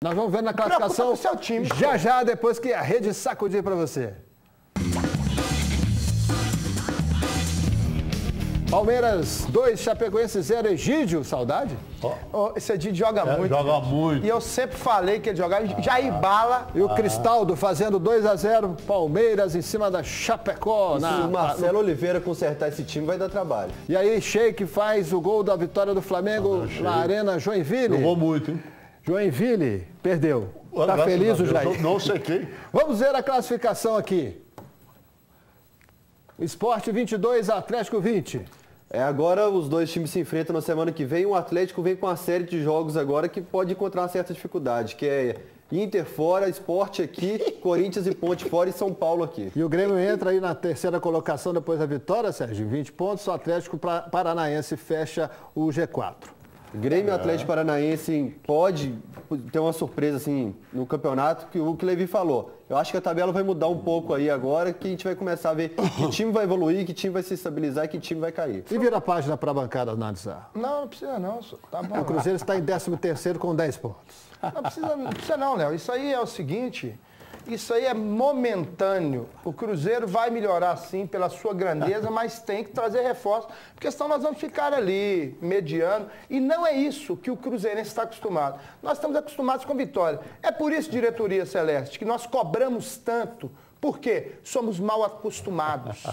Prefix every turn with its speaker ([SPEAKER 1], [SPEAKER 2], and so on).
[SPEAKER 1] Nós vamos ver na classificação
[SPEAKER 2] seu time,
[SPEAKER 1] já, depois que a rede sacudir para você. Palmeiras 2, Chapecoense 0, Egídio, saudade?
[SPEAKER 2] Esse Egídio joga muito.
[SPEAKER 3] Joga muito.
[SPEAKER 2] E eu sempre falei que ele jogava. Jair Bala.
[SPEAKER 1] E o Cristaldo fazendo 2-0, Palmeiras em cima da Chapecó.
[SPEAKER 4] Se o Marcelo Oliveira consertar esse time, vai dar trabalho.
[SPEAKER 1] E aí, Sheik faz o gol da vitória do Flamengo na Arena Joinville.
[SPEAKER 3] Jogou muito, hein?
[SPEAKER 1] Joinville perdeu. Tá
[SPEAKER 3] Graças
[SPEAKER 1] feliz
[SPEAKER 3] a
[SPEAKER 1] o
[SPEAKER 3] Deus.
[SPEAKER 1] Jair?
[SPEAKER 3] Não sei quem.
[SPEAKER 1] Vamos ver a classificação aqui. Sport 22, Atlético 20.
[SPEAKER 4] Agora os dois times se enfrentam na semana que vem. O Atlético vem com uma série de jogos agora que pode encontrar uma certa dificuldade, que é Inter fora, Sport aqui, Corinthians e Ponte fora e São Paulo aqui.
[SPEAKER 1] E o Grêmio entra aí na terceira colocação depois da vitória, Sérgio, 20 pontos. O Atlético Paranaense fecha o G4.
[SPEAKER 4] Grêmio e Atlético Paranaense pode ter uma surpresa assim no campeonato, que o que o Levi falou. Eu acho que a tabela vai mudar um pouco aí agora, que a gente vai começar a ver que time vai evoluir, que time vai se estabilizar e que time vai cair.
[SPEAKER 1] E vira a página para a bancada analisar.
[SPEAKER 2] Não precisa não. Tá bom.
[SPEAKER 1] O Cruzeiro está em 13º com 10 pontos.
[SPEAKER 2] Não precisa não, Léo. Isso aí é o seguinte, isso aí é momentâneo. O Cruzeiro vai melhorar sim pela sua grandeza, mas tem que trazer reforço, porque senão nós vamos ficar ali, mediano. E não é isso que o Cruzeirense está acostumado. Nós estamos acostumados com vitória. É por isso, diretoria Celeste, que nós cobramos tanto. Por quê? Somos mal acostumados.